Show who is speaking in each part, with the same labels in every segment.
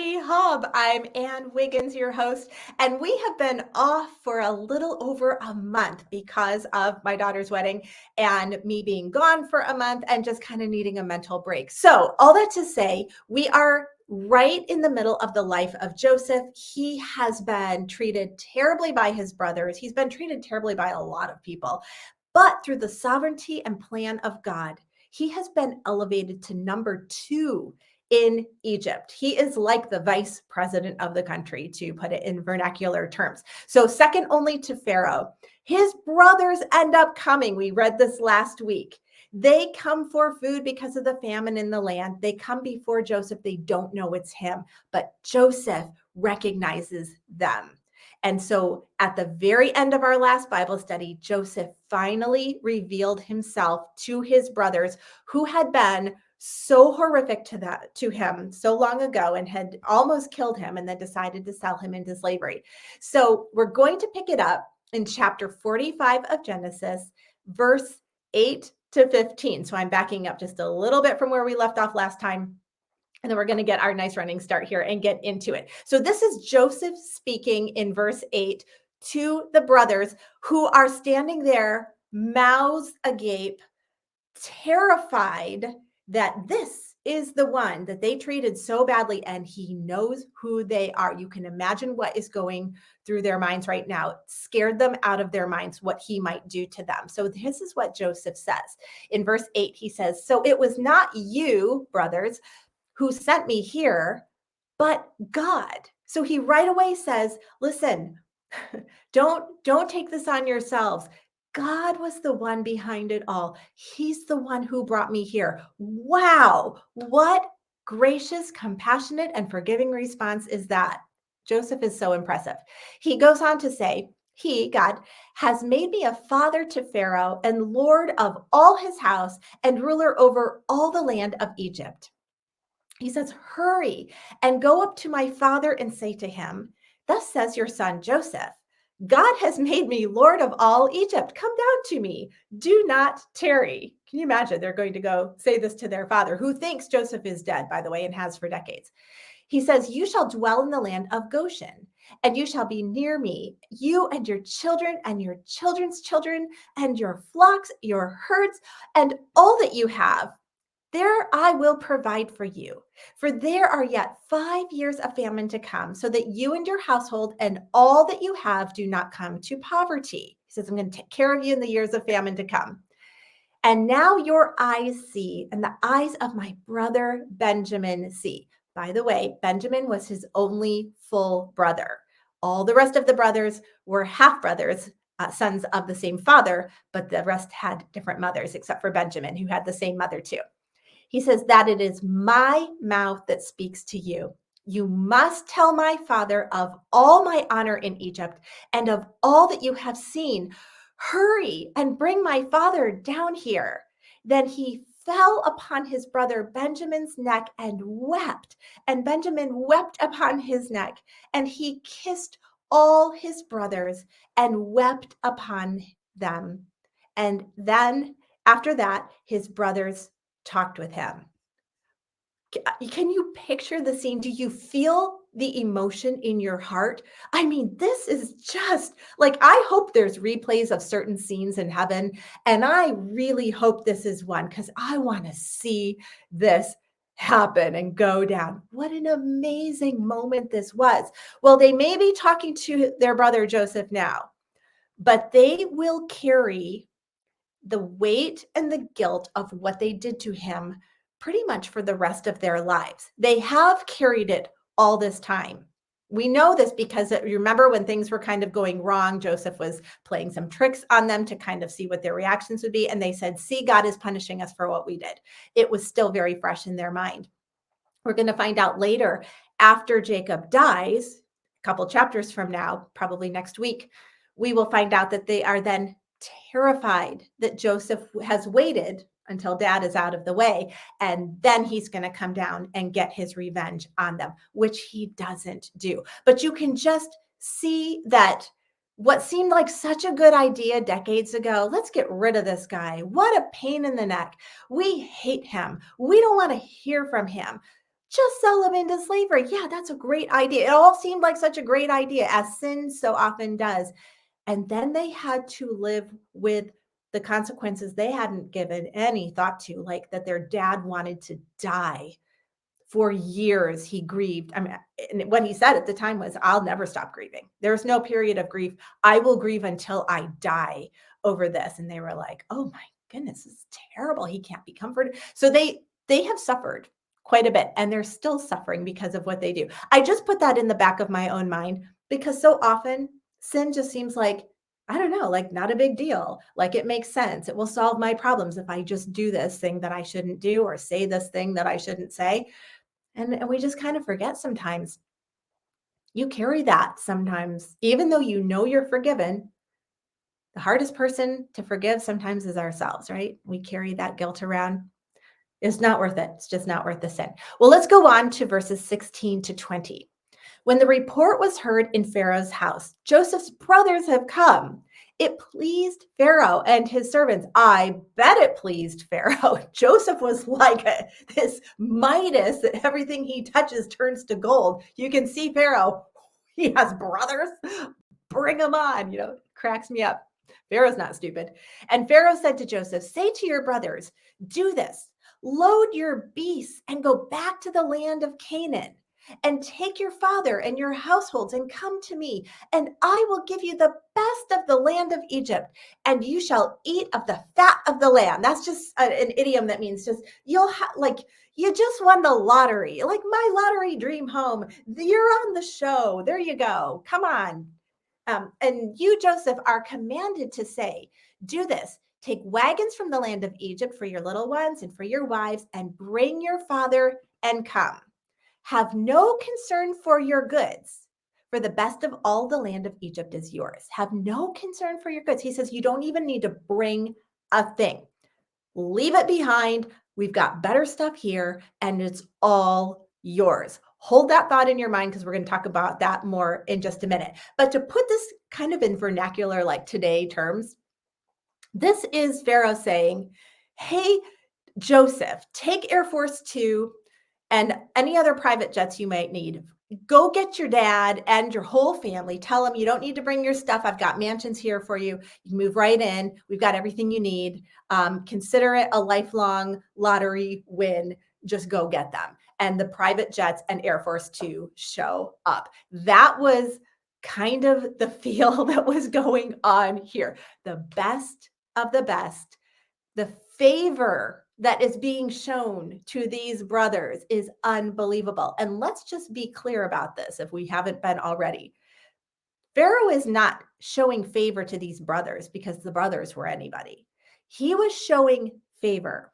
Speaker 1: Story Hub. I'm Ann Wiggins, your host, and we have been off for a little over a month because of my daughter's wedding and me being gone for a month and just kind of needing a mental break. So, all that to say, we are right in the middle of the life of Joseph. He has been treated terribly by his brothers. He's been treated terribly by a lot of people, but through the sovereignty and plan of God, he has been elevated to number 2 in Egypt. He is like the vice president of the country, to put it in vernacular terms. So second only to Pharaoh. His brothers end up coming. We read this last week. They come for food because of the famine in the land. They come before Joseph. They don't know it's him, but Joseph recognizes them. And so at the very end of our last Bible study, Joseph finally revealed himself to his brothers who had been so horrific to him so long ago and had almost killed him and then decided to sell him into slavery. So we're going to pick it up in chapter 45 of Genesis, verse 8 to 15. So I'm backing up just a little bit from where we left off last time. And then we're going to get our nice running start here and get into it. So this is Joseph speaking in verse 8 to the brothers who are standing there, mouths agape, terrified that this is the one that they treated so badly, and he knows who they are. You can imagine what is going through their minds right now. It scared them out of their minds what he might do to them. So this is what Joseph says. In verse 8, he says, "So it was not you, brothers, who sent me here, but God." So he right away says, listen, don't take this on yourselves. God was the one behind it all. He's the one who brought me here. Wow, what gracious, compassionate, and forgiving response is that? Joseph is so impressive. He goes on to say, he, God, has made me a father to Pharaoh and Lord of all his house and ruler over all the land of Egypt. He says, hurry and go up to my father and say to him, thus says your son Joseph, God has made me Lord of all Egypt. Come down to me. Do not tarry. Can you imagine? They're going to go say this to their father, who thinks Joseph is dead, by the way, and has for decades. He says, you shall dwell in the land of Goshen, and you shall be near me, you and your children and your children's children, and your flocks, your herds, and all that you have. There I will provide for you, for there are yet 5 years of famine to come, so that you and your household and all that you have do not come to poverty. He says, I'm going to take care of you in the years of famine to come. And now your eyes see, and the eyes of my brother Benjamin see. By the way, Benjamin was his only full brother. All the rest of the brothers were half brothers, sons of the same father, but the rest had different mothers, except for Benjamin, who had the same mother too. He says that it is my mouth that speaks to you. You must tell my father of all my honor in Egypt and of all that you have seen. Hurry and bring my father down here. Then he fell upon his brother Benjamin's neck and wept. And Benjamin wept upon his neck. And he kissed all his brothers and wept upon them. And then after that, his brothers talked with him. Can you picture the scene? Do you feel the emotion in your heart? I mean, this is just like, I hope there's replays of certain scenes in heaven. And I really hope this is one, because I want to see this happen and go down. What an amazing moment this was. Well, they may be talking to their brother Joseph now, but they will carry the weight and the guilt of what they did to him pretty much for the rest of their lives. They have carried it all this time. We know this because you remember when things were kind of going wrong, Joseph was playing some tricks on them to kind of see what their reactions would be. And they said, see, God is punishing us for what we did. It was still very fresh in their mind. We're going to find out later, after Jacob dies, a couple chapters from now, probably next week, we will find out that they are then terrified that Joseph has waited until dad is out of the way, and then he's going to come down and get his revenge on them, which he doesn't do. But you can just see that what seemed like such a good idea decades ago, let's get rid of this guy. What a pain in the neck. We hate him. We don't want to hear from him. just sell them into slavery. Yeah, that's a great idea. It all seemed like such a great idea, as sin so often does. And then they had to live with the consequences they hadn't given any thought to, like that their dad wanted to die. For years, he grieved. I mean, and what he said at the time was, "I'll never stop grieving. There's no period of grief. I will grieve until I die over this." And they were like, "Oh my goodness, this is terrible. He can't be comforted." So they have suffered quite a bit, and they're still suffering because of what they do. I just put that in the back of my own mind because so often sin just seems like, I don't know, like not a big deal. Like it makes sense. It will solve my problems if I just do this thing that I shouldn't do or say this thing that I shouldn't say. And we just kind of forget sometimes. You carry that sometimes, even though you know you're forgiven. The hardest person to forgive sometimes is ourselves, right? We carry that guilt around. It's not worth it. It's just not worth the sin. Well, let's go on to verses 16 to 20. When the report was heard in Pharaoh's house, Joseph's brothers have come. It pleased Pharaoh and his servants. I bet it pleased Pharaoh. Joseph was like this Midas that everything he touches turns to gold. You can see Pharaoh. He has brothers. Bring them on. Cracks me up. Pharaoh's not stupid. And Pharaoh said to Joseph, say to your brothers, do this. Load your beasts and go back to the land of Canaan and take your father and your households and come to me, and I will give you the best of the land of Egypt, and you shall eat of the fat of the land. That's just an idiom that means just you just won the lottery, like my lottery dream home. You're on the show. There you go. Come on. And you, Joseph, are commanded to say, do this. Take wagons from the land of Egypt for your little ones and for your wives, and bring your father and come. Have no concern for your goods, for the best of all the land of Egypt is yours. Have no concern for your goods. He says you don't even need to bring a thing. Leave it behind. We've got better stuff here, and it's all yours. Hold that thought in your mind because we're going to talk about that more in just a minute. But to put this kind of in vernacular, like today terms, this is Pharaoh saying, hey, Joseph, take Air Force Two and any other private jets you might need. Go get your dad and your whole family. Tell them you don't need to bring your stuff. I've got mansions here for you. You can move right in. We've got everything you need. Consider it a lifelong lottery win. Just go get them. And the private jets and Air Force Two show up. That was kind of the feel that was going on here. The best of the best. The favor that is being shown to these brothers is unbelievable. And let's just be clear about this if we haven't been already. Pharaoh is not showing favor to these brothers because the brothers were anybody. He was showing favor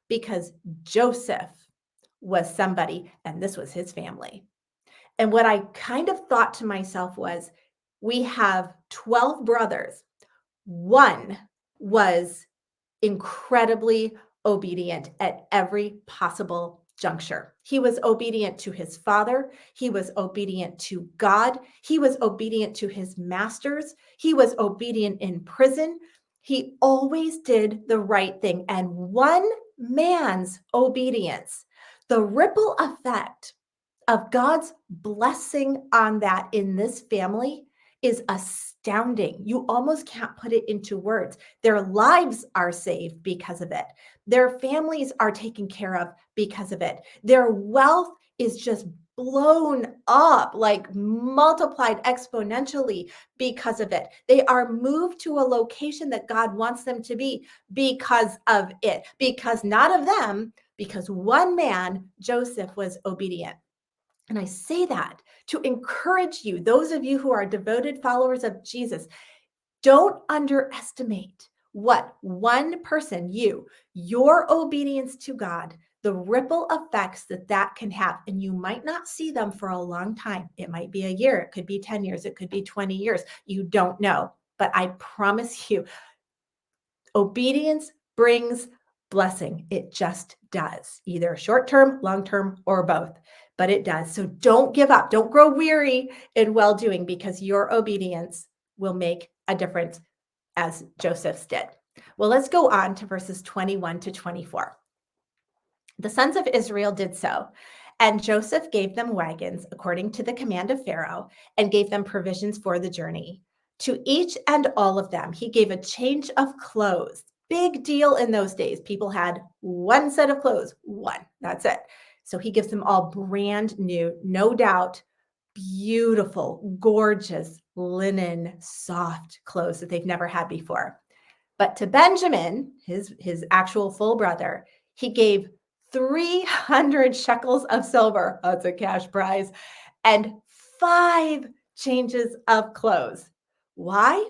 Speaker 1: because Joseph was somebody, and this was his family. And what I kind of thought to myself was, we have 12 brothers. One was incredibly obedient at every possible juncture. He was obedient to his father. He was obedient to God. He was obedient to his masters. He was obedient in prison. He always did the right thing. And one man's obedience, the ripple effect of God's blessing on that in this family is astounding. You almost can't put it into words. Their lives are saved because of it. Their families are taken care of because of it. Their wealth is just blown up, like multiplied exponentially because of it. They are moved to a location that God wants them to be because of it. Because not of them, because one man, Joseph, was obedient. And I say that to encourage you, those of you who are devoted followers of Jesus, don't underestimate what one person, your obedience to God, the ripple effects that can have. And you might not see them for a long time. It might be a year. It could be 10 years. It could be 20 years. You don't know. But I promise you, obedience brings blessing. It just does, either short term, long term, or both. But it does. So don't give up. Don't grow weary in well doing, because your obedience will make a difference, as Joseph's did. Well, let's go on to verses 21 to 24. The sons of Israel did so, And Joseph gave them wagons according to the command of Pharaoh and gave them provisions for the journey. To each and all of them, he gave a change of clothes. Big deal in those days. People had one set of clothes, one. That's it. So he gives them all brand new, no doubt, beautiful, gorgeous linen, soft clothes that they've never had before. But to Benjamin, his actual full brother, he gave 300 shekels of silver. That's a cash prize and 5 changes of clothes. Why?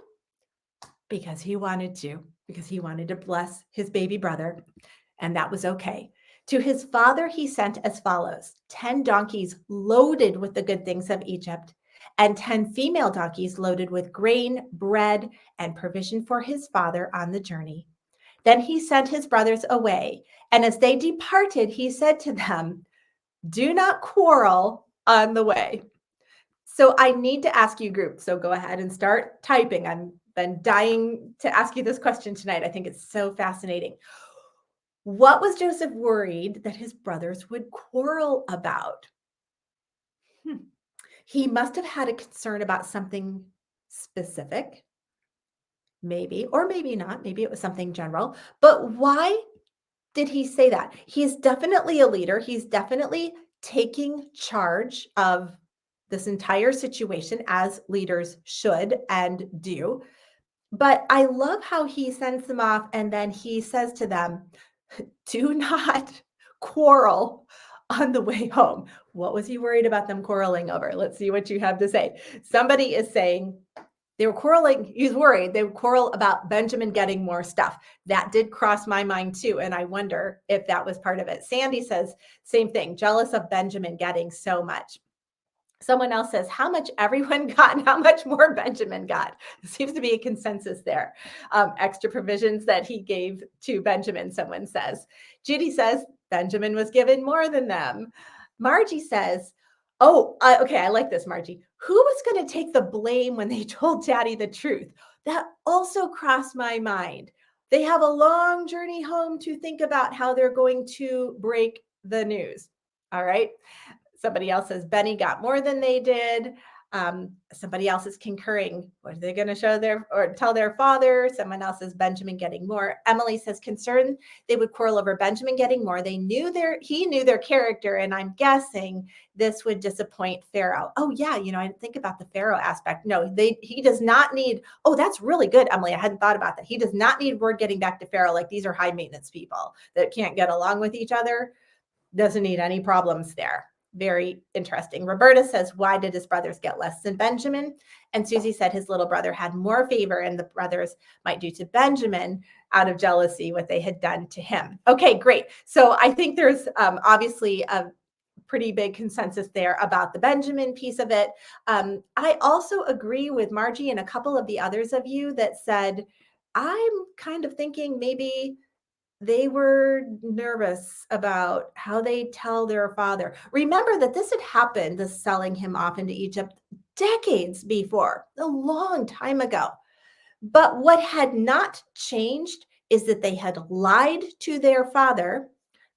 Speaker 1: Because he wanted to bless his baby brother, and that was okay. To his father, he sent as follows 10 donkeys loaded with the good things of Egypt, and 10 female donkeys loaded with grain, bread, and provision for his father on the journey. Then he sent his brothers away, and as they departed, he said to them, do not quarrel on the way. So I need to ask you, group. So go ahead and start typing. I'm been dying to ask you this question tonight. I think it's so fascinating. What was Joseph worried that his brothers would quarrel about? He must have had a concern about something specific, maybe, or maybe not. Maybe it was something general. But why did he say that? He's definitely a leader. He's definitely taking charge of this entire situation as leaders should and do. But I love how he sends them off and then he says to them, do not quarrel on the way home. What was he worried about them quarreling over? Let's see what you have to say. Somebody is saying they were quarreling. He's worried they would quarrel about Benjamin getting more stuff. That did cross my mind too. And I wonder if that was part of it. Sandy says, same thing, jealous of Benjamin getting so much. Someone else says how much everyone got and how much more Benjamin got. There seems to be a consensus there. Extra provisions that he gave to Benjamin, someone says. Judy says Benjamin was given more than them. Margie says, okay, I like this, Margie. Who was going to take the blame when they told Daddy the truth? That also crossed my mind. They have a long journey home to think about how they're going to break the news. All right. Somebody else says Benny got more than they did. Somebody else is concurring. What are they going to show their or tell their father? Someone else says Benjamin getting more. Emily says concerned they would quarrel over Benjamin getting more. He knew their character, and I'm guessing this would disappoint Pharaoh. Oh yeah, I didn't think about the Pharaoh aspect. No, he does not need. Oh, that's really good, Emily. I hadn't thought about that. He does not need word getting back to Pharaoh like these are high maintenance people that can't get along with each other. Doesn't need any problems there. Very interesting. Roberta says, why did his brothers get less than Benjamin? And Susie said his little brother had more favor and the brothers might do to Benjamin out of jealousy what they had done to him. Okay, great. So I think there's obviously a pretty big consensus there about the Benjamin piece of it. I also agree with Margie and a couple of the others of you that said, I'm kind of thinking maybe they were nervous about how they tell their father. Remember that this had happened, the selling him off into Egypt, decades before, a long time ago. But what had not changed is that they had lied to their father.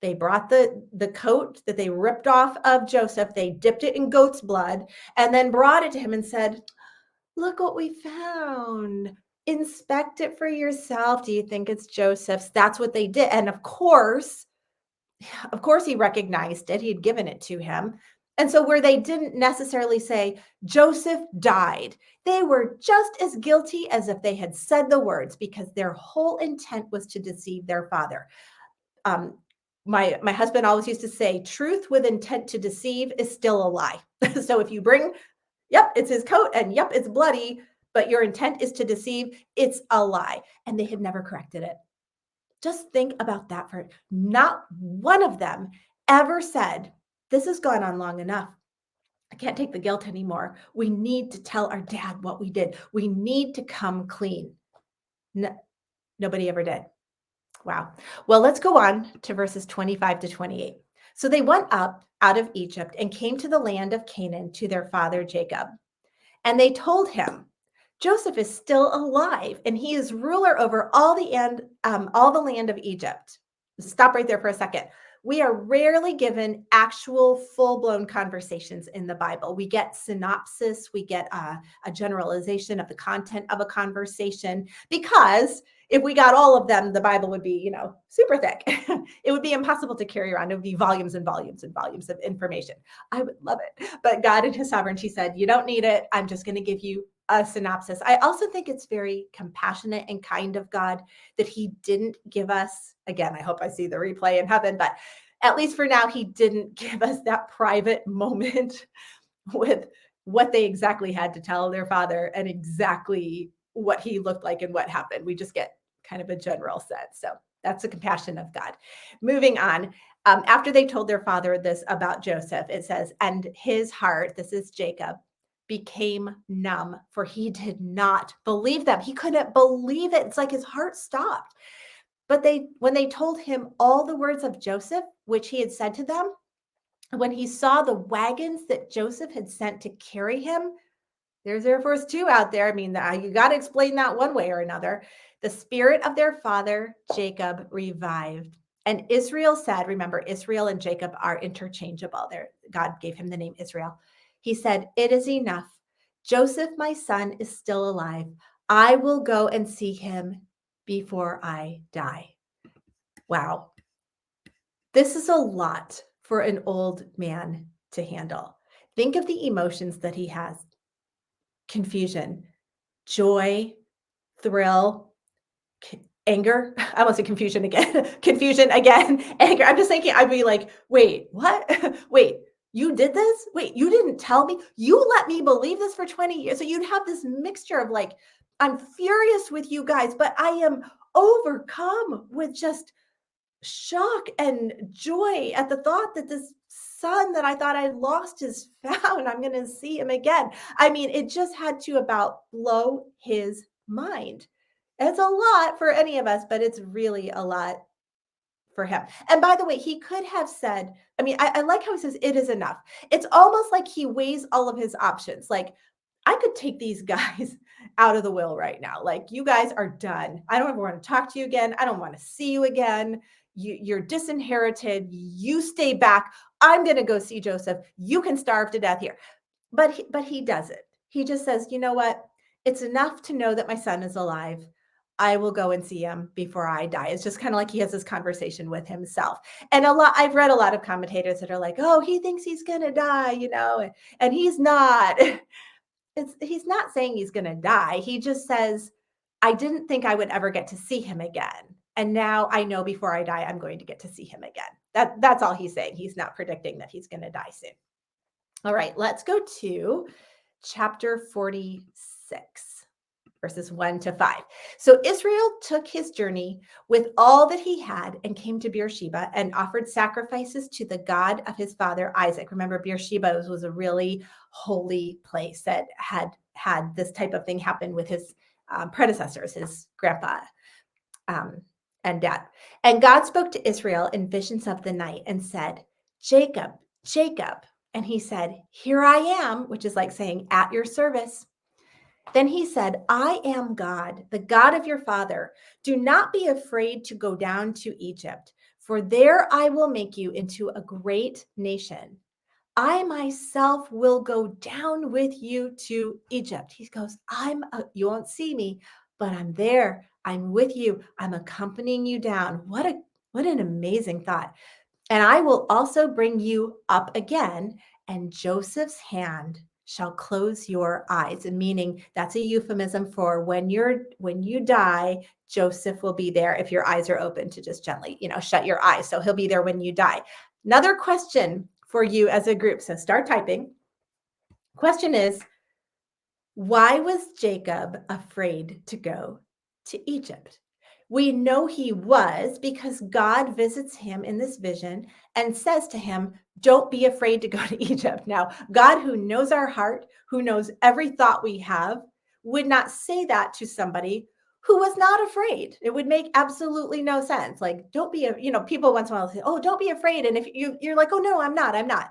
Speaker 1: They brought the coat that they ripped off of Joseph, they dipped it in goat's blood, and then brought it to him and said, look what we found. Inspect it for yourself. Do you think it's Joseph's? That's what they did. And of course, he recognized it. He had given it to him. And so where they didn't necessarily say Joseph died, they were just as guilty as if they had said the words because their whole intent was to deceive their father. My husband always used to say, truth with intent to deceive is still a lie. So if you bring yep, it's his coat and yep, it's bloody, but your intent is to deceive, it's a lie. And they had never corrected it. Just think about that for not one of them ever said, this has gone on long enough. I can't take the guilt anymore. We need to tell our dad what we did. We need to come clean. No, nobody ever did. Wow. Well, let's go on to verses 25 to 28. So they went up out of Egypt and came to the land of Canaan to their father Jacob. And they told him, Joseph is still alive and he is ruler over all the land of Egypt. Stop right there for a second. We are rarely given actual full-blown conversations in the Bible. We get synopsis, we get a generalization of the content of a conversation, because if we got all of them, the Bible would be, super thick. It would be impossible to carry around. It would be volumes and volumes and volumes of information. I would love it. But God in his sovereignty said, you don't need it. I'm just going to give you a synopsis. I also think it's very compassionate and kind of God that he didn't give us, again, I hope I see the replay in heaven, but at least for now, he didn't give us that private moment with what they exactly had to tell their father and exactly what he looked like and what happened. We just get kind of a general sense. So that's the compassion of God. Moving on. After they told their father this about Joseph, it says, and his heart, this is Jacob, became numb, for he did not believe them. He couldn't believe it. It's like his heart stopped. But when they told him all the words of Joseph, which he had said to them, when he saw the wagons that Joseph had sent to carry him, there's Air Force Two out there. I mean, you got to explain that one way or another. The spirit of their father, Jacob, revived. And Israel said, remember, Israel and Jacob are interchangeable. God gave him the name Israel. He said, it is enough. Joseph, my son, is still alive. I will go and see him before I die. Wow. This is a lot for an old man to handle. Think of the emotions that he has: confusion, joy, thrill, anger. I almost said confusion again. Confusion again, anger. I'm just thinking, I'd be like, wait, what? Wait, you did this? Wait, you didn't tell me? You let me believe this for 20 years. So you'd have this mixture of like, I'm furious with you guys, but I am overcome with just shock and joy at the thought that this son that I thought I lost is found. I'm going to see him again. I mean, it just had to about blow his mind. It's a lot for any of us, but it's really a lot for him. And by the way, he could have said, I mean, I like how he says it is enough. It's almost like he weighs all of his options. Like, I could take these guys out of the will right now. Like, you guys are done. I don't ever want to talk to you again. I don't want to see you again. You're disinherited. You stay back. I'm going to go see Joseph. You can starve to death here. But he doesn't. He just says, you know what? It's enough to know that my son is alive. I will go and see him before I die. It's just kind of like he has this conversation with himself. And I've read a lot of commentators that are like, oh, he thinks he's going to die, and he's not. He's not saying he's going to die. He just says, I didn't think I would ever get to see him again. And now I know before I die, I'm going to get to see him again. That's all he's saying. He's not predicting that he's going to die soon. All right, let's go to chapter 46, verses 1-5. So Israel took his journey with all that he had and came to Beersheba and offered sacrifices to the God of his father Isaac. Remember, Beersheba was a really holy place that had this type of thing happen with his predecessors, his grandpa and dad. And God spoke to Israel in visions of the night and said, Jacob, Jacob. And he said, here I am, which is like saying, at your service. Then he said, I am God, the God of your father. Do not be afraid to go down to Egypt, for there I will make you into a great nation. I myself will go down with you to Egypt. He goes, you won't see me, but I'm there. I'm with you. I'm accompanying you down. What an amazing thought. And I will also bring you up again, and Joseph's hand shall close your eyes. And meaning that's a euphemism for when you die, Joseph will be there if your eyes are open to just gently, shut your eyes. So he'll be there when you die. Another question for you as a group. So start typing. Question is, why was Jacob afraid to go to Egypt? We know he was because God visits him in this vision and says to him, don't be afraid to go to Egypt. Now, God, who knows our heart, who knows every thought we have, would not say that to somebody who was not afraid. It would make absolutely no sense. Like, don't be, people once in a while say, oh, don't be afraid. And if you're like, oh, no, I'm not.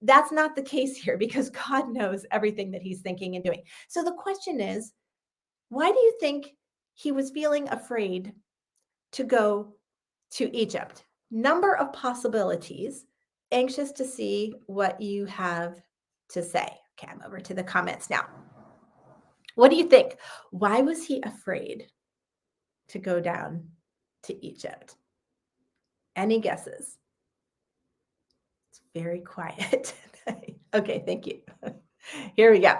Speaker 1: That's not the case here because God knows everything that he's thinking and doing. So the question is, why do you think he was feeling afraid to go to Egypt? number of possibilities. Anxious to see what you have to say. Okay, I'm over to the comments now. What do you think? Why was he afraid to go down to Egypt? Any guesses? It's very quiet. Okay, thank you. Here we go.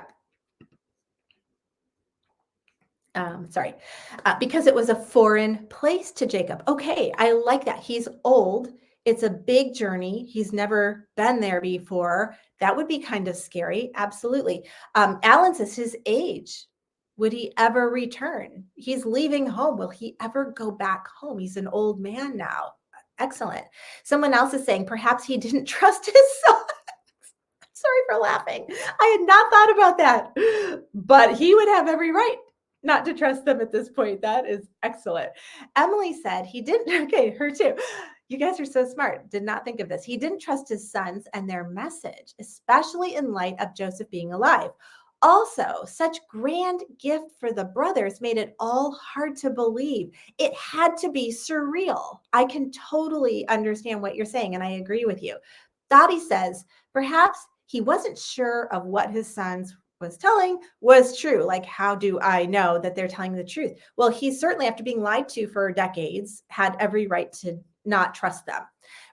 Speaker 1: Sorry, because it was a foreign place to Jacob. Okay, I like that. He's old. It's a big journey. He's never been there before. That would be kind of scary. Absolutely. Alan says his age. Would he ever return? He's leaving home. Will he ever go back home? He's an old man now. Excellent. Someone else is saying perhaps he didn't trust his son. Sorry for laughing. I had not thought about that, but he would have every right not to trust them at this point. That is excellent. Emily said he didn't. Okay, her too. You guys are so smart. Did not think of this. He didn't trust his sons and their message, especially in light of Joseph being alive. Also, such grand gift for the brothers made it all hard to believe. It had to be surreal. I can totally understand what you're saying, and I agree with you. Dottie says, perhaps he wasn't sure of what his sons was telling was true. Like, how do I know that they're telling the truth? Well, he certainly, after being lied to for decades, had every right to not trust them.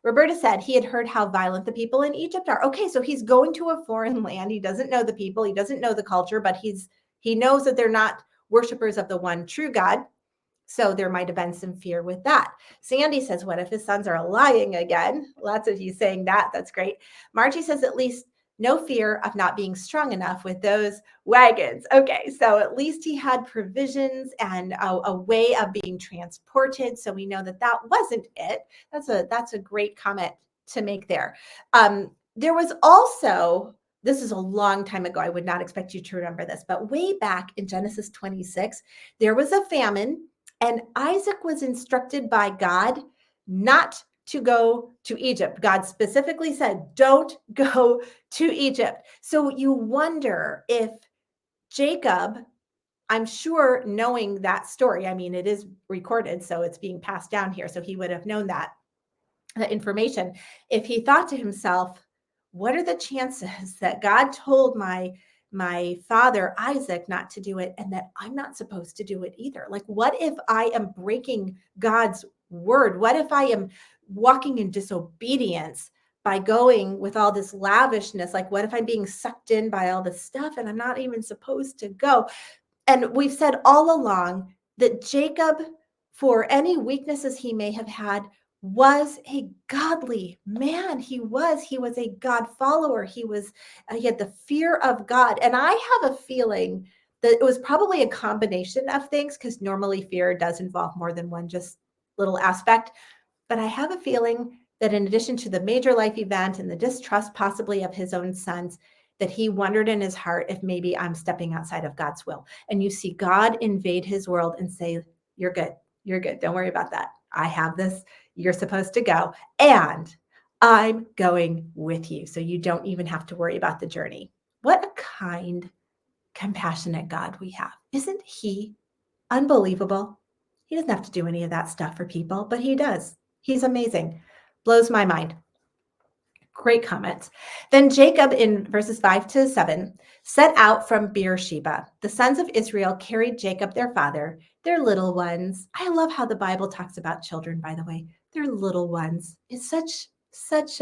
Speaker 1: Roberta said he had heard how violent the people in Egypt are. Okay, so he's going to a foreign land. He doesn't know the people, he doesn't know the culture, but he knows that they're not worshipers of the one true God. So there might have been some fear with that. Sandy says, what if his sons are lying again? Lots of you saying that. That's great. Margie says, at least no fear of not being strong enough with those wagons. Okay, so at least he had provisions and a way of being transported. So we know that that wasn't it. That's a great comment to make there. There was also, this is a long time ago. I would not expect you to remember this, but way back in Genesis 26, there was a famine. And Isaac was instructed by God not to go to Egypt. God specifically said, don't go to Egypt. So you wonder if Jacob, I'm sure knowing that story, I mean, it is recorded, so it's being passed down here. So he would have known that information. If he thought to himself, what are the chances that God told my father Isaac not to do it and that I'm not supposed to do it either? Like, what if I am breaking God's word? What if I am walking in disobedience by going with all this lavishness? Like, what if I'm being sucked in by all this stuff and I'm not even supposed to go? And we've said all along that Jacob, for any weaknesses he may have had, was a godly man. He was a God follower. He had the fear of God. And I have a feeling that it was probably a combination of things, because normally fear does involve more than one just little aspect. But I have a feeling that in addition to the major life event and the distrust possibly of his own sons, that he wondered in his heart if maybe I'm stepping outside of God's will. And you see God invade his world and say, you're good. You're good. Don't worry about that. I have this. You're supposed to go. And I'm going with you. So you don't even have to worry about the journey. What a kind, compassionate God we have. Isn't he unbelievable? He doesn't have to do any of that stuff for people, but he does. He's amazing. Blows my mind. Great comments. Then Jacob, in verses 5-7, set out from Beersheba. The sons of Israel carried Jacob, their father, their little ones. I love how the Bible talks about children, by the way. Their little ones. It's such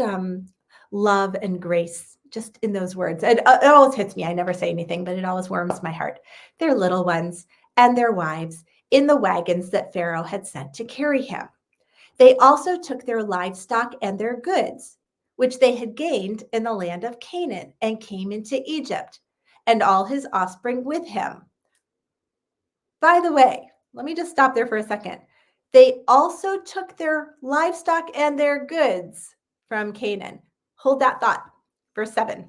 Speaker 1: love and grace just in those words. It always hits me. I never say anything, but it always warms my heart. Their little ones and their wives in the wagons that Pharaoh had sent to carry him. They also took their livestock and their goods, which they had gained in the land of Canaan, and came into Egypt, and all his offspring with him. By the way, let me just stop there for a second. They also took their livestock and their goods from Canaan. Hold that thought. Verse 7.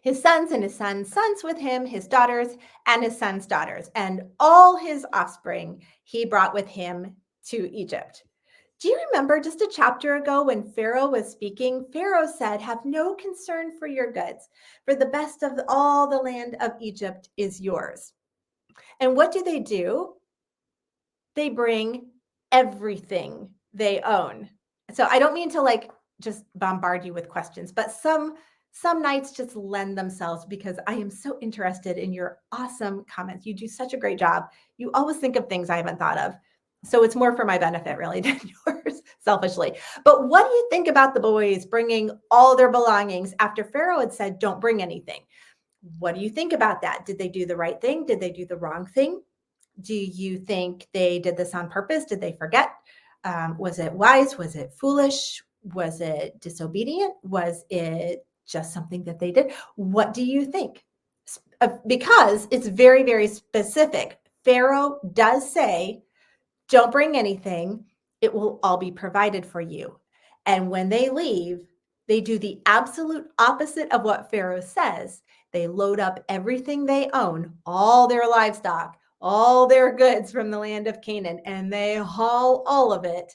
Speaker 1: His sons and his sons' sons with him, his daughters and his sons' daughters, and all his offspring he brought with him to Egypt. Do you remember just a chapter ago when Pharaoh was speaking? Pharaoh said, have no concern for your goods, for the best of all the land of Egypt is yours. And what do? They bring everything they own. So I don't mean to like just bombard you with questions, but some nights just lend themselves because I am so interested in your awesome comments. You do such a great job. You always think of things I haven't thought of. So it's more for my benefit really than yours, selfishly. But what do you think about the boys bringing all their belongings after Pharaoh had said, don't bring anything? What do you think about that? Did they do the right thing? Did they do the wrong thing? Do you think they did this on purpose? Did they forget? Was it wise? Was it foolish? Was it disobedient? Was it just something that they did? What do you think? Because it's very, very specific. Pharaoh does say, don't bring anything, it will all be provided for you. And when they leave, they do the absolute opposite of what Pharaoh says. They load up everything they own, all their livestock, all their goods from the land of Canaan, and they haul all of it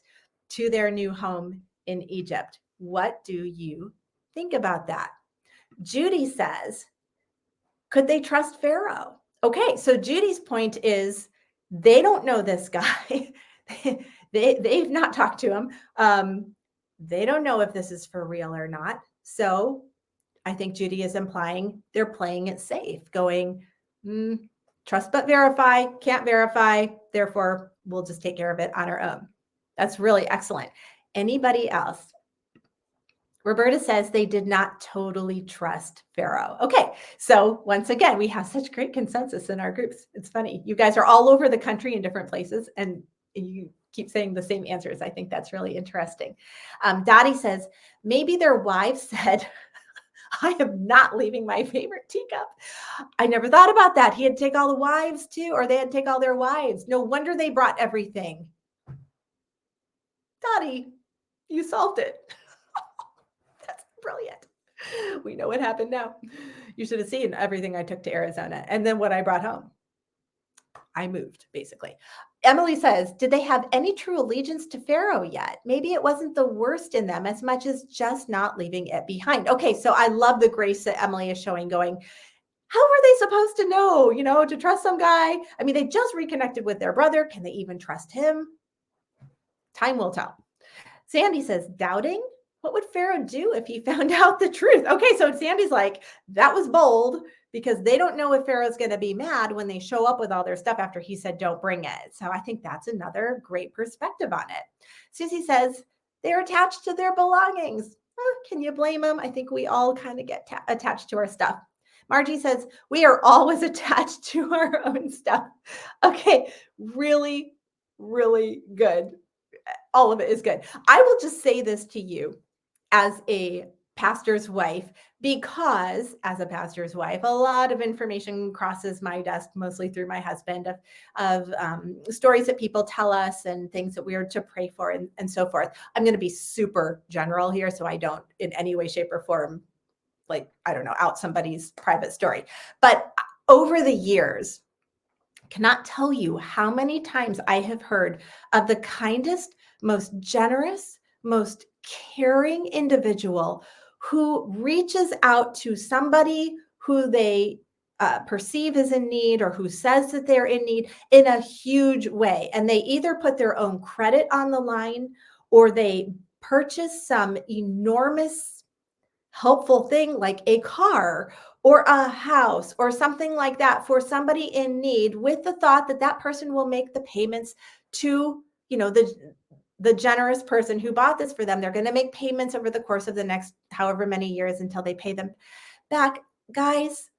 Speaker 1: to their new home in Egypt. What do you think about that? Judy says, could they trust Pharaoh? Okay, so Judy's point is they don't know this guy. They've not talked to him. They don't know if this is for real or not. So I think Judy is implying they're playing it safe, going, trust but verify, can't verify, therefore we'll just take care of it on our own. That's really excellent. Anybody else? Roberta says they did not totally trust Pharaoh. Okay, so once again, we have such great consensus in our groups. It's funny. You guys are all over the country in different places, and you keep saying the same answers. I think that's really interesting. Dottie says, maybe their wives said, I am not leaving my favorite teacup. I never thought about that. He had to take all the wives too, or they had to take all their wives. No wonder they brought everything. Dottie, you solved it. That's brilliant. We know what happened now. You should have seen everything I took to Arizona and then what I brought home. I moved, basically. Emily says, did they have any true allegiance to Pharaoh yet? Maybe it wasn't the worst in them as much as just not leaving it behind. Okay, so I love the grace that Emily is showing, going, how were they supposed to know, to trust some guy? I mean, they just reconnected with their brother. Can they even trust him? Time will tell. Sandy says, doubting? What would Pharaoh do if he found out the truth? Okay, so Sandy's like, that was bold because they don't know if Pharaoh's going to be mad when they show up with all their stuff after he said, don't bring it. So I think that's another great perspective on it. Susie says, they're attached to their belongings. Can you blame them? I think we all kind of get attached to our stuff. Margie says, we are always attached to our own stuff. Okay, really, really good. All of it is good. I will just say this to you as a pastor's wife, because as a pastor's wife, a lot of information crosses my desk, mostly through my husband, of stories that people tell us and things that we are to pray for and so forth. I'm going to be super general here, so I don't in any way, shape, or form, out somebody's private story. But over the years, cannot tell you how many times I have heard of the kindest, most generous, most caring individual who reaches out to somebody who they perceive is in need or who says that they're in need in a huge way. And they either put their own credit on the line or they purchase some enormous helpful thing like a car or a house or something like that for somebody in need, with the thought that that person will make the payments to, the generous person who bought this for them. They're going to make payments over the course of the next however many years until they pay them back. Guys,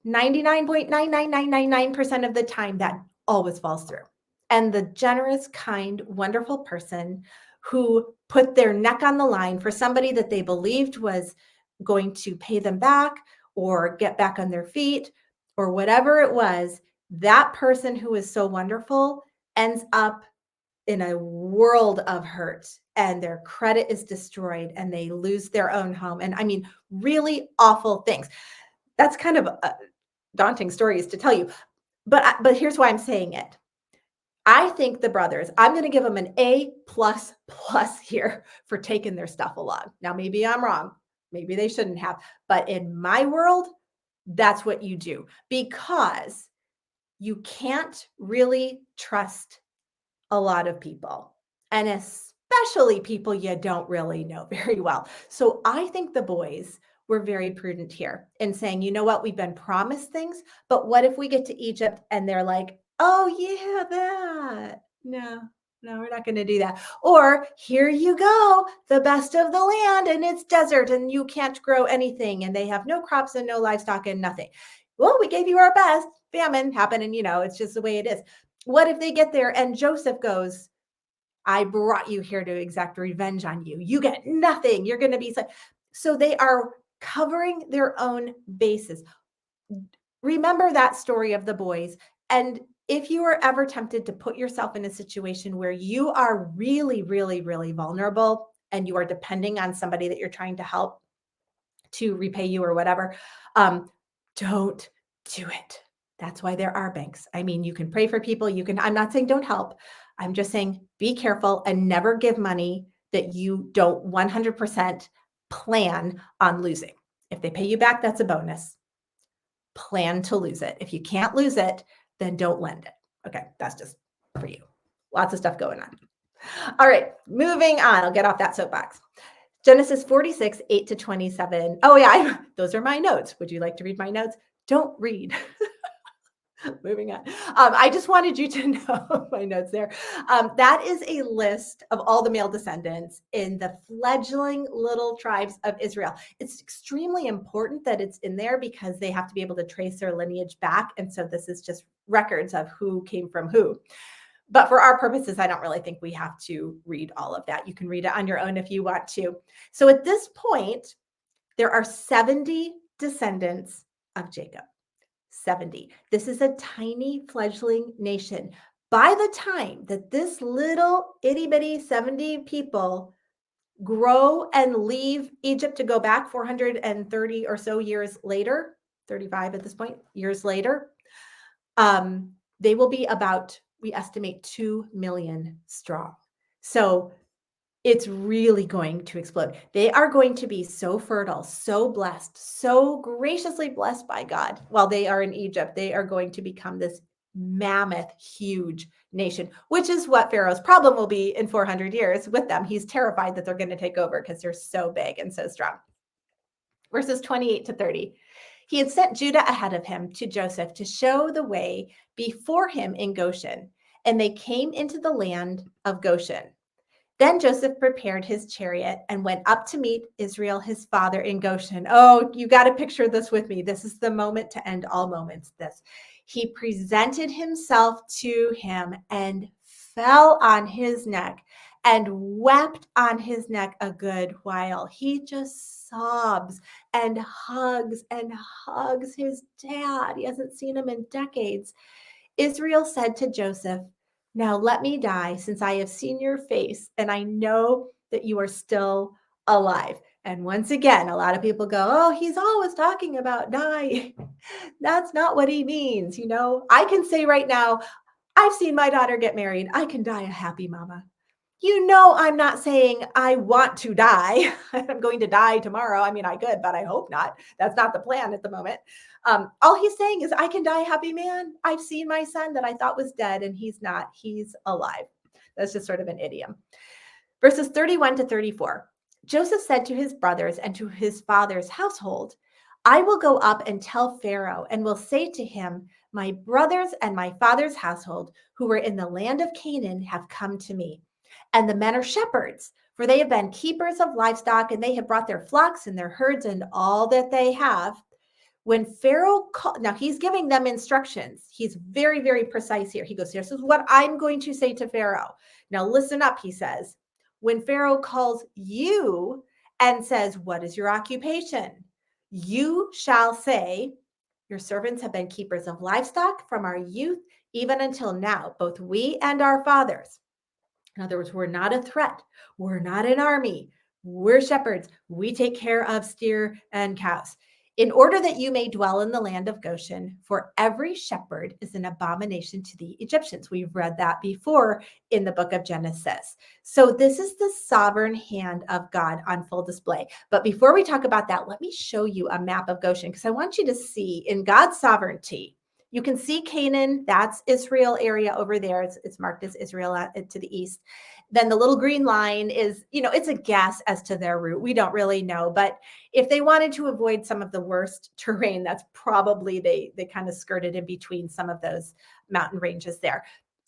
Speaker 1: 99.99999% of the time, that always falls through. And the generous, kind, wonderful person who put their neck on the line for somebody that they believed was going to pay them back or get back on their feet or whatever it was, that person who is so wonderful ends up in a world of hurt and their credit is destroyed and they lose their own home. And I mean, really awful things. That's kind of daunting stories to tell you. But here's why I'm saying it. I think the brothers, I'm going to give them an A++ here for taking their stuff along. Now, maybe I'm wrong. Maybe they shouldn't have. But in my world, that's what you do, because you can't really trust a lot of people. And especially people you don't really know very well. So I think the boys were very prudent here in saying, you know what, we've been promised things, but what if we get to Egypt and they're like, oh, yeah, that. No, no, we're not going to do that. Or here you go, the best of the land, and it's desert and you can't grow anything, and they have no crops and no livestock and nothing. Well, we gave you our best. Famine happened, and it's just the way it is. What if they get there and Joseph goes, I brought you here to exact revenge on you. You get nothing. You're going to be so they are covering their own bases. Remember that story of the boys. And if you are ever tempted to put yourself in a situation where you are really, really, really vulnerable and you are depending on somebody that you're trying to help to repay you or whatever, don't do it. That's why there are banks. I mean, you can pray for people. I'm not saying don't help. I'm just saying be careful and never give money that you don't 100% plan on losing. If they pay you back, that's a bonus. Plan to lose it. If you can't lose it, then don't lend it. Okay, that's just for you. Lots of stuff going on. All right, moving on. I'll get off that soapbox. Genesis 46, 8 to 27. Oh, yeah, those are my notes. Would you like to read my notes? Don't read. Moving on. I just wanted you to know my notes there. That is a list of all the male descendants in the fledgling little tribes of Israel. It's extremely important that it's in there because they have to be able to trace their lineage back. And so this is just records of who came from who. But for our purposes, I don't really think we have to read all of that. You can read it on your own if you want to. So at this point, there are 70 descendants of Jacob. 70. This is a tiny fledgling nation. By the time that this little itty bitty 70 people grow and leave Egypt to go back 430 or so years later, 35 at this point, years later, they will be about, we estimate, 2 million strong. So it's really going to explode. They are going to be so fertile, so blessed, so graciously blessed by God while they are in Egypt. They are going to become this mammoth, huge nation, which is what Pharaoh's problem will be in 400 years with them. He's terrified that they're going to take over because they're so big and so strong. Verses 28 to 30. He had sent Judah ahead of him to Joseph to show the way before him in Goshen, and they came into the land of Goshen. Then Joseph prepared his chariot and went up to meet Israel, his father, in Goshen. Oh, you got to picture this with me. This is the moment to end all moments. He presented himself to him and fell on his neck and wept on his neck a good while. He just sobs and hugs his dad. He hasn't seen him in decades. Israel said to Joseph, now let me die, since I have seen your face and I know that you are still alive. And once again, a lot of people go, oh, he's always talking about dying. That's not what he means. I can say right now, I've seen my daughter get married. I can die a happy mama. I'm not saying I want to die. I'm going to die tomorrow. I mean, I could, but I hope not. That's not the plan at the moment. All he's saying is I can die a happy man. I've seen my son that I thought was dead and he's not. He's alive. That's just sort of an idiom. Verses 31 to 34. Joseph said to his brothers and to his father's household, I will go up and tell Pharaoh and will say to him, my brothers and my father's household who were in the land of Canaan have come to me. And the men are shepherds, for they have been keepers of livestock, and they have brought their flocks and their herds and all that they have. When Pharaoh called, now he's giving them instructions. He's very, very precise here. He goes, this is what I'm going to say to Pharaoh. Now listen up, he says. When Pharaoh calls you and says, what is your occupation? You shall say, your servants have been keepers of livestock from our youth, even until now, both we and our fathers. In other words, we're not a threat. We're not an army. We're shepherds. We take care of steer and cows. In order that you may dwell in the land of Goshen, for every shepherd is an abomination to the Egyptians. We've read that before in the book of Genesis. So this is the sovereign hand of God on full display. But before we talk about that, let me show you a map of Goshen, because I want you to see in God's sovereignty, You can see Canaan, that's Israel area over there. It's marked as Israel to the east. Then the little green line is, it's a guess as to their route. We don't really know, but if they wanted to avoid some of the worst terrain, that's probably they kind of skirted in between some of those mountain ranges there.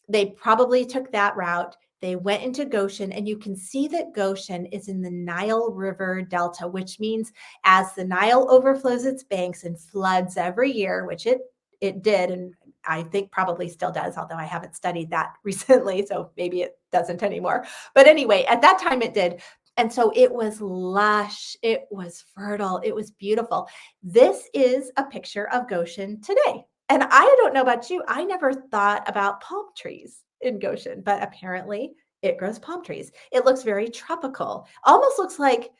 Speaker 1: They probably took that route. They went into Goshen, and you can see that Goshen is in the Nile River Delta, which means as the Nile overflows its banks and floods every year, which it did, and I think probably still does, although I haven't studied that recently, so maybe it doesn't anymore. But anyway, at that time it did. And so it was lush, it was fertile, it was beautiful. This is a picture of Goshen today. And I don't know about you, I never thought about palm trees in Goshen, but apparently it grows palm trees. It looks very tropical. Almost looks like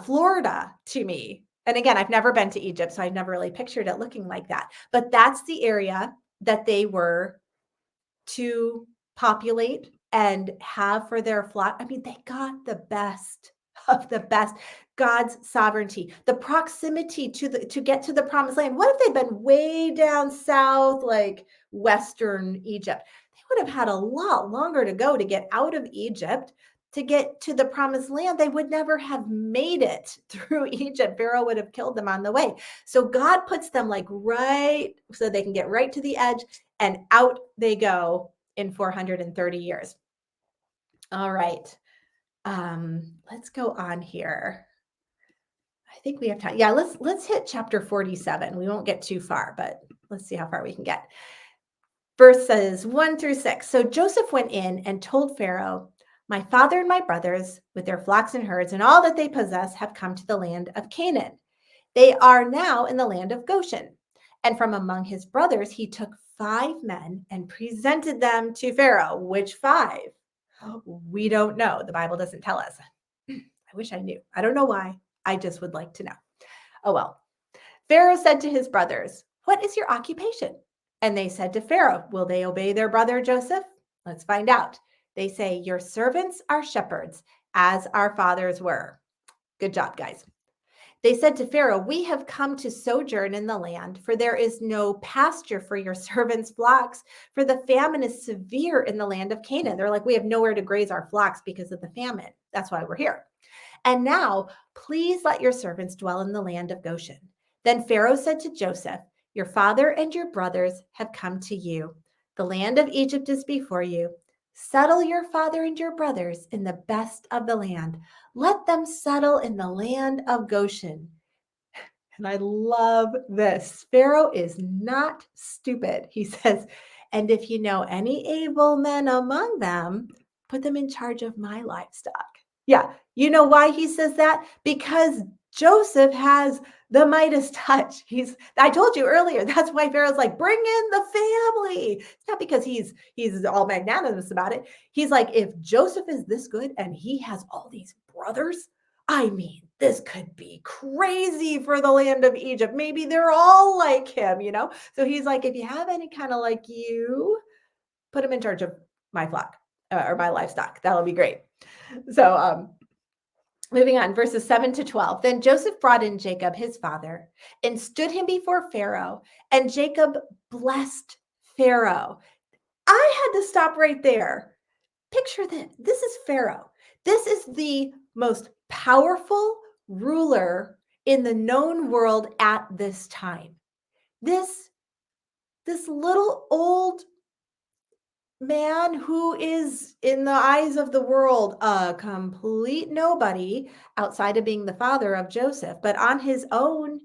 Speaker 1: Florida to me. And again, I've never been to Egypt, so I've never really pictured it looking like that. But that's the area that they were to populate and have for their flock. I mean, they got the best of the best. God's sovereignty, the proximity to get to the promised land. What if they'd been way down south, like Western Egypt? They would have had a lot longer to go to get out of Egypt to get to the promised land. They would never have made it through Egypt. Pharaoh would have killed them on the way. So God puts them like right so they can get right to the edge, and out they go in 430 years. All right. Let's go on here. I think we have time. Yeah, let's hit chapter 47. We won't get too far, but let's see how far we can get. Verses 1-6. So Joseph went in and told Pharaoh, "My father and my brothers, with their flocks and herds and all that they possess, have come to the land of Canaan. They are now in the land of Goshen." And from among his brothers, he took 5 men and presented them to Pharaoh. Which 5? We don't know. The Bible doesn't tell us. I wish I knew. I don't know why. I just would like to know. Oh, well. Pharaoh said to his brothers, "What is your occupation?" And they said to Pharaoh, "Will they obey their brother Joseph?" Let's find out. They say, "Your servants are shepherds, as our fathers were." Good job, guys. They said to Pharaoh, "We have come to sojourn in the land, for there is no pasture for your servants' flocks, for the famine is severe in the land of Canaan." They're like, "We have nowhere to graze our flocks because of the famine. That's why we're here. And now, please let your servants dwell in the land of Goshen." Then Pharaoh said to Joseph, "Your father and your brothers have come to you. The land of Egypt is before you. Settle your father and your brothers in the best of the land. Let them settle in the land of Goshen." And I love this. Pharaoh is not stupid. He says, "And if you know any able men among them, put them in charge of my livestock." Yeah. You know why he says that? Because Joseph has the Midas touch. I told you earlier, that's why Pharaoh's like, "Bring in the family." It's not because he's all magnanimous about it. He's like, if Joseph is this good and he has all these brothers, I mean, this could be crazy for the land of Egypt. Maybe they're all like him. So he's like, if you have any kind of like you, put him in charge of my flock or my livestock. That'll be great. So, moving on, verses 7-12. Then Joseph brought in Jacob, his father, and stood him before Pharaoh, and Jacob blessed Pharaoh. I had to stop right there. Picture this. This is Pharaoh. This is the most powerful ruler in the known world at this time. This little old man who is, in the eyes of the world, a complete nobody outside of being the father of Joseph. But on his own,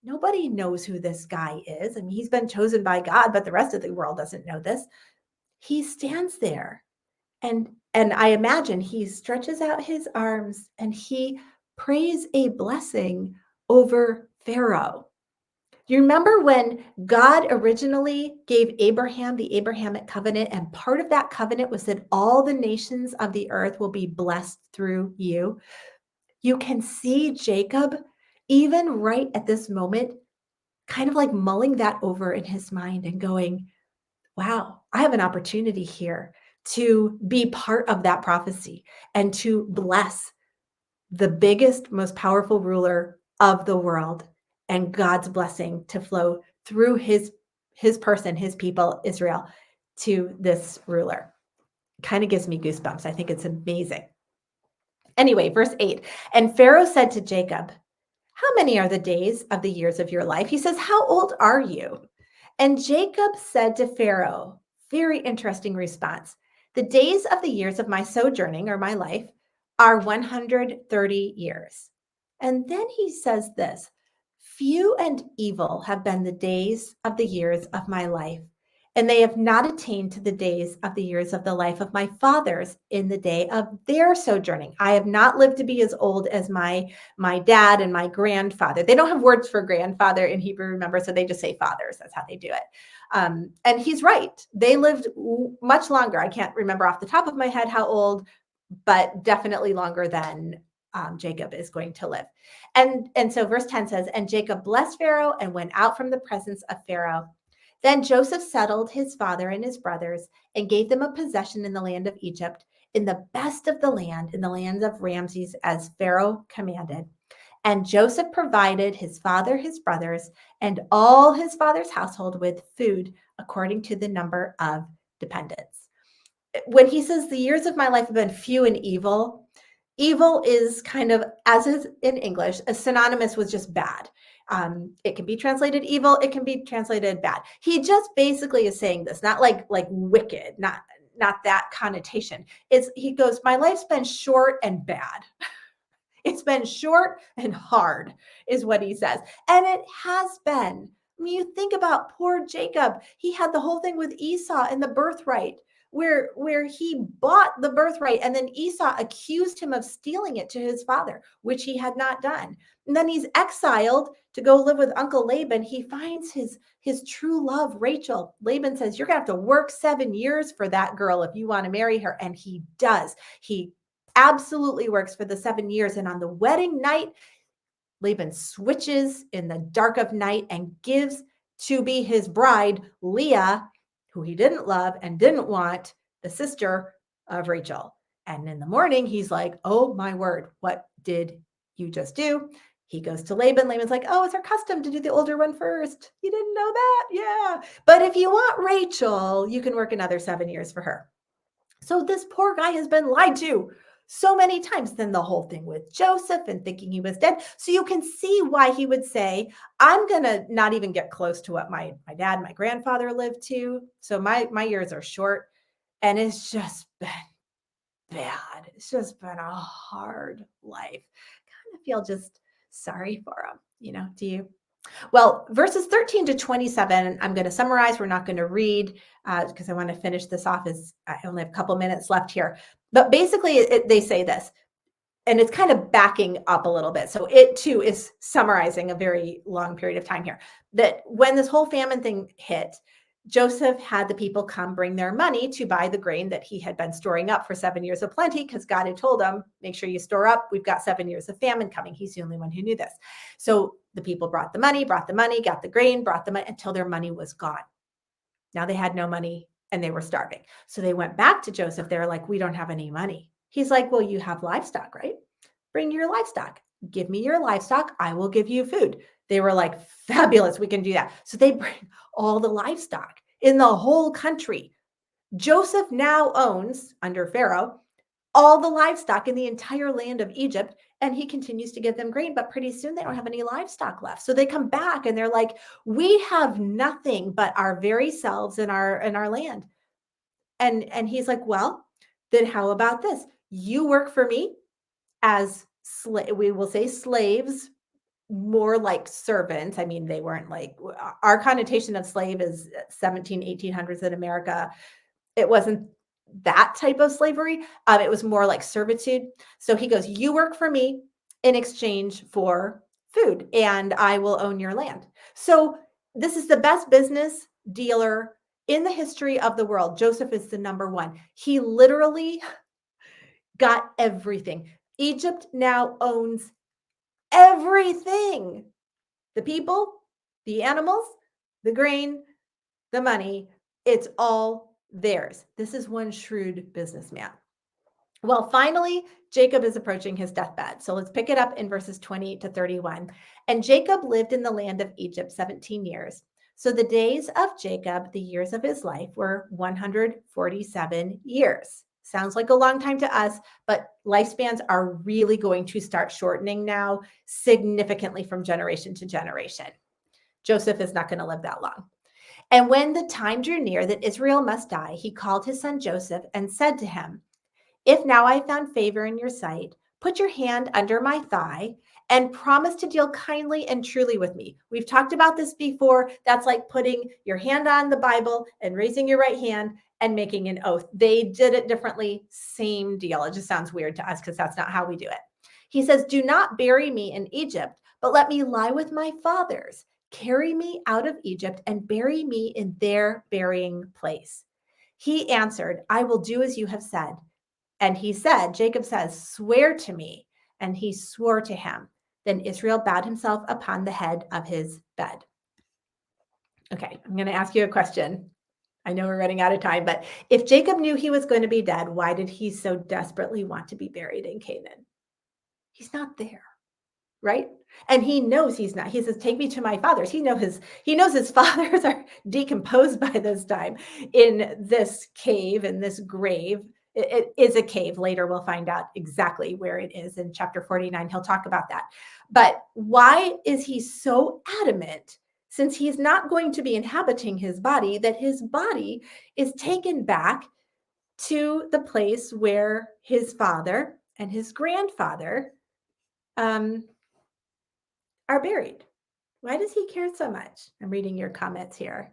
Speaker 1: nobody knows who this guy is. I mean, he's been chosen by God, but the rest of the world doesn't know this. He stands there, and I imagine he stretches out his arms and he prays a blessing over Pharaoh. You remember when God originally gave Abraham the Abrahamic covenant, and part of that covenant was that all the nations of the earth will be blessed through you? You can see Jacob, even right at this moment, kind of like mulling that over in his mind and going, wow, I have an opportunity here to be part of that prophecy and to bless the biggest, most powerful ruler of the world, and God's blessing to flow through his his person, his people, Israel, to this ruler. Kind of gives me goosebumps. I think it's amazing. Anyway, verse 8. And Pharaoh said to Jacob, how many are the days of the years of your life? He says, how old are you? And Jacob said to Pharaoh, very interesting response. The days of the years of my sojourning or my life are 130 years. And then he says this, few and evil have been the days of the years of my life, and they have not attained to the days of the years of the life of my fathers in the day of their sojourning. I have not lived to be as old as my dad and my grandfather. They don't have words for grandfather in Hebrew, remember, so they just say fathers. That's how they do it. And he's right. They lived much longer. I can't remember off the top of my head how old, but definitely longer than Jacob is going to live. And so verse 10 says, and Jacob blessed Pharaoh and went out from the presence of Pharaoh. Then Joseph settled his father and his brothers and gave them a possession in the land of Egypt, in the best of the land, in the land of Ramses, as Pharaoh commanded. And Joseph provided his father, his brothers, and all his father's household with food according to the number of dependents. When he says the years of my life have been few and evil, evil is kind of, as is in English, a synonymous with just bad. It can be translated evil. It can be translated bad. He just basically is saying this, not like wicked, not that connotation. He goes, my life's been short and bad. It's been short and hard is what he says. And it has been. I mean, you think about poor Jacob. He had the whole thing with Esau and the birthright, where he bought the birthright, and then Esau accused him of stealing it to his father, which he had not done. And then he's exiled to go live with Uncle Laban. He finds his true love, Rachel. Laban says, you're going to have to work 7 years for that girl if you want to marry her. And he does. He absolutely works for the 7 years. And on the wedding night, Laban switches in the dark of night and gives to be his bride, Leah, who he didn't love and didn't want, the sister of Rachel. And in the morning, he's like, oh my word, what did you just do? He goes to Laban. Laban's like, oh, it's our custom to do the older one first. You didn't know that? Yeah. But if you want Rachel, you can work another 7 years for her. So this poor guy has been lied to so many times. Then the whole thing with Joseph and thinking he was dead. So you can see why he would say, I'm going to not even get close to what my dad, my grandfather lived to. So my years are short, and it's just been bad. It's just been a hard life. Kind of feel just sorry for him, do you? Well, verses 13 to 27, I'm going to summarize. We're not going to read because I want to finish this off as I only have a couple minutes left here. But basically, they say this, and it's kind of backing up a little bit. So it too is summarizing a very long period of time here, that when this whole famine thing hit, Joseph had the people come bring their money to buy the grain that he had been storing up for 7 years of plenty, because God had told him, make sure you store up. We've got 7 years of famine coming. He's the only one who knew this. So the people brought the money, got the grain, brought the money until their money was gone. Now they had no money and they were starving. So they went back to Joseph. They were like, we don't have any money. He's like, well, you have livestock, right? Bring your livestock. Give me your livestock. I will give you food. They were like, fabulous. We can do that. So they bring all the livestock in the whole country. Joseph now owns, under Pharaoh, all the livestock in the entire land of Egypt, and he continues to give them grain, but pretty soon they don't have any livestock left. So they come back and they're like, we have nothing but our very selves in our land. And he's like, well, then how about this? You work for me as we will say slaves, more like servants. I mean, they weren't like, our connotation of slave is 1800s in America. It wasn't that type of slavery. It was more like servitude. So he goes, you work for me in exchange for food, and I will own your land. So this is the best business dealer in the history of the world. Joseph is the number one. He literally got everything. Egypt now owns everything. The people, the animals, the grain, the money, it's all theirs. This is one shrewd businessman. Well, finally, Jacob is approaching his deathbed. So let's pick it up in verses 20 to 31. And Jacob lived in the land of Egypt 17 years. So the days of Jacob, the years of his life, were 147 years. Sounds like a long time to us, but lifespans are really going to start shortening now significantly from generation to generation. Joseph is not going to live that long. And when the time drew near that Israel must die, he called his son Joseph and said to him, "If now I found favor in your sight, put your hand under my thigh and promise to deal kindly and truly with me." We've talked about this before. That's like putting your hand on the Bible and raising your right hand and making an oath. They did it differently. Same deal. It just sounds weird to us because that's not how we do it. He says, "Do not bury me in Egypt, but let me lie with my fathers. Carry me out of Egypt and bury me in their burying place." He answered, "I will do as you have said." And he said, Jacob says, "Swear to me." And he swore to him. Then Israel bowed himself upon the head of his bed. Okay, I'm going to ask you a question. I know we're running out of time, but if Jacob knew he was going to be dead, why did he so desperately want to be buried in Canaan? He's not there, right? And he knows he's not. He says, "Take me to my fathers." He knows his fathers are decomposed by this time in this cave, in this grave. It is a cave. Later we'll find out exactly where it is in chapter 49. He'll talk about that. But why is he so adamant, since he's not going to be inhabiting his body, that his body is taken back to the place where his father and his grandfather um, are buried? Why does he care so much? I'm reading your comments here.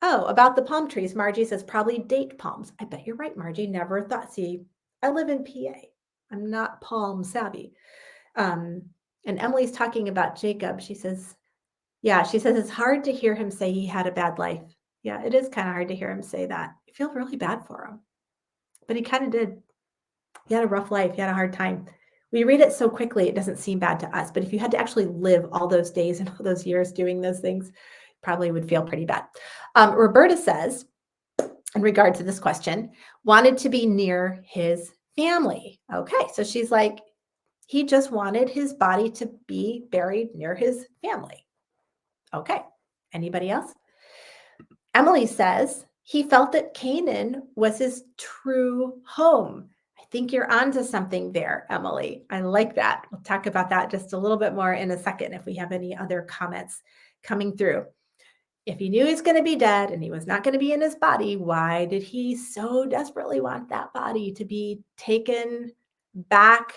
Speaker 1: Oh, about the palm trees. Margie says probably date palms. I bet you're right, Margie. Never thought. See, I live in PA. I'm not palm savvy. And Emily's talking about Jacob. She says, yeah, she says it's hard to hear him say he had a bad life. Yeah, it is kind of hard to hear him say that. I feel really bad for him. But he kind of did. He had a rough life. He had a hard time. We read it so quickly, it doesn't seem bad to us. But if you had to actually live all those days and all those years doing those things, probably would feel pretty bad. Roberta says, in regard to this question, wanted to be near his family. Okay, so she's like, he just wanted his body to be buried near his family. Okay, anybody else? Emily says, he felt that Canaan was his true home. I think you're onto something there, Emily. I like that. We'll talk about that just a little bit more in a second if we have any other comments coming through. If he knew he was going to be dead and he was not going to be in his body, why did he so desperately want that body to be taken back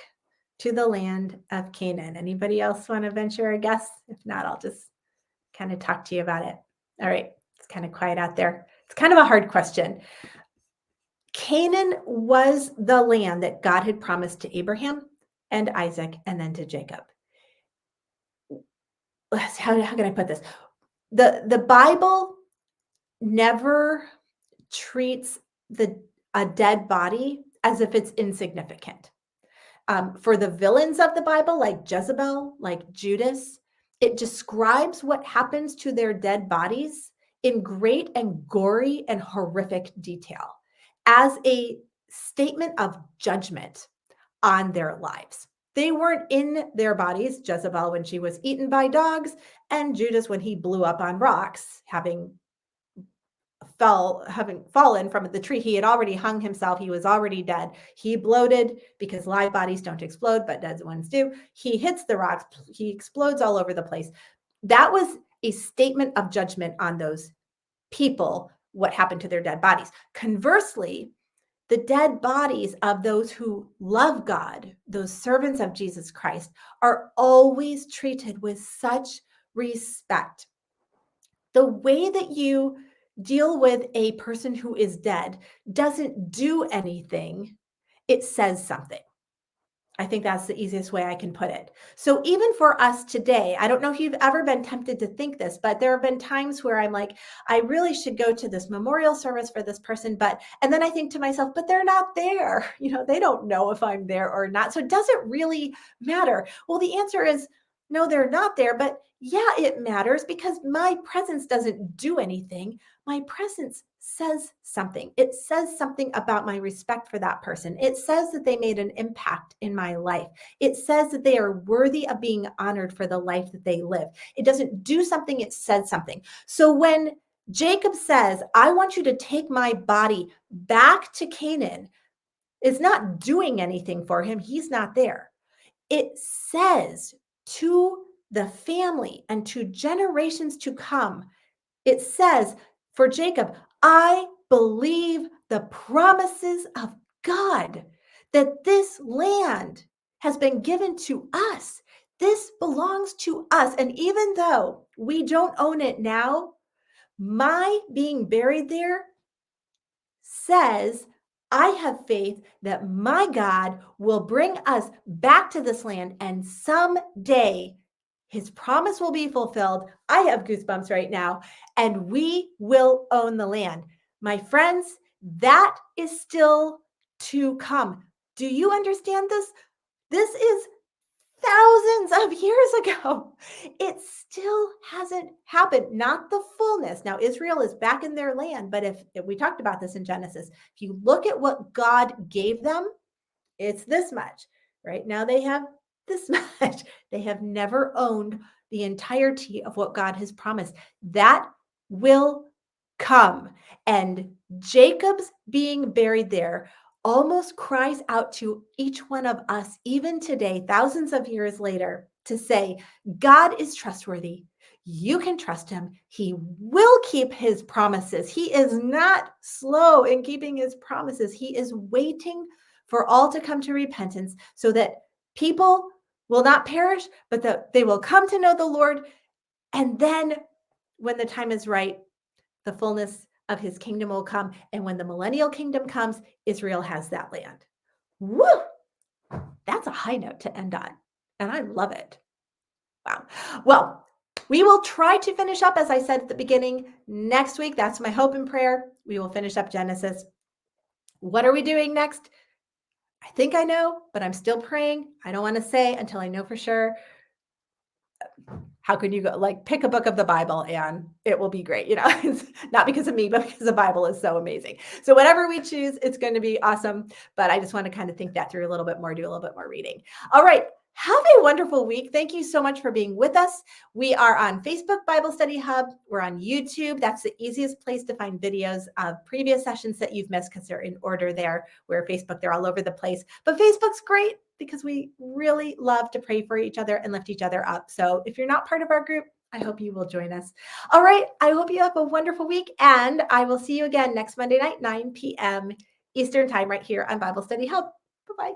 Speaker 1: to the land of Canaan? Anybody else want to venture a guess? If not, I'll just kind of talk to you about it. All right. It's kind of quiet out there. It's kind of a hard question. Canaan was the land that God had promised to Abraham and Isaac and then to Jacob. How can I put this? The Bible never treats a dead body as if it's insignificant. For the villains of the Bible, like Jezebel, like Judas, it describes what happens to their dead bodies in great and gory and horrific detail as a statement of judgment on their lives. They weren't in their bodies, Jezebel when she was eaten by dogs, and Judas when he blew up on rocks, having fallen from the tree. He had already hung himself. He was already dead. He bloated because live bodies don't explode, but dead ones do. He hits the rocks. He explodes all over the place. That was a statement of judgment on those people, what happened to their dead bodies. Conversely, the dead bodies of those who love God, those servants of Jesus Christ, are always treated with such respect. The way that you deal with a person who is dead doesn't do anything, it says something. I think that's the easiest way I can put it. So even for us today, I don't know if you've ever been tempted to think this, but there have been times where I'm like, I really should go to this memorial service for this person, and then I think to myself, but they're not there. They don't know if I'm there or not. So does it really matter? Well, the answer is no, they're not there, but yeah, it matters because my presence doesn't do anything. My presence says something. It says something about my respect for that person. It says that they made an impact in my life. It says that they are worthy of being honored for the life that they live. It doesn't do something, it says something. So when Jacob says, I want you to take my body back to Canaan, it's not doing anything for him. He's not there. It says to the family and to generations to come, it says for Jacob, I believe the promises of God, that this land has been given to us. This belongs to us. And even though we don't own it now, my being buried there says, I have faith that my God will bring us back to this land, and someday his promise will be fulfilled. I have goosebumps right now, and we will own the land. My friends, that is still to come. Do you understand this? This is thousands of years ago. It still hasn't happened, not the fullness. Now, Israel is back in their land, but if we talked about this in Genesis, if you look at what God gave them, it's this much. Right now, they have this much. They have never owned the entirety of what God has promised. That will come. And Jacob's being buried there almost cries out to each one of us, even today, thousands of years later, to say, God is trustworthy. You can trust him. He will keep his promises. He is not slow in keeping his promises. He is waiting for all to come to repentance so that people will not perish, but that they will come to know the Lord. And then when the time is right, the fullness of his kingdom will come. And when the millennial kingdom comes, Israel has that land. Woo! That's a high note to end on. And I love it. Wow. Well, we will try to finish up, as I said at the beginning, next week. That's my hope and prayer. We will finish up Genesis. What are we doing next? I think I know, but I'm still praying. I don't want to say until I know for sure. How can you go pick a book of the Bible and it will be great? It's not because of me, but because the Bible is so amazing. So whatever we choose, it's going to be awesome. But I just want to kind of think that through a little bit more, do a little bit more reading. All right. Have a wonderful week. Thank you so much for being with us. We are on Facebook Bible Study Hub. We're on YouTube. That's the easiest place to find videos of previous sessions that you've missed because they're in order there. Where Facebook, they're all over the place. But Facebook's great because we really love to pray for each other and lift each other up. So if you're not part of our group, I hope you will join us. All right. I hope you have a wonderful week. And I will see you again next Monday night, 9 p.m. Eastern time right here on Bible Study Hub. Bye-bye.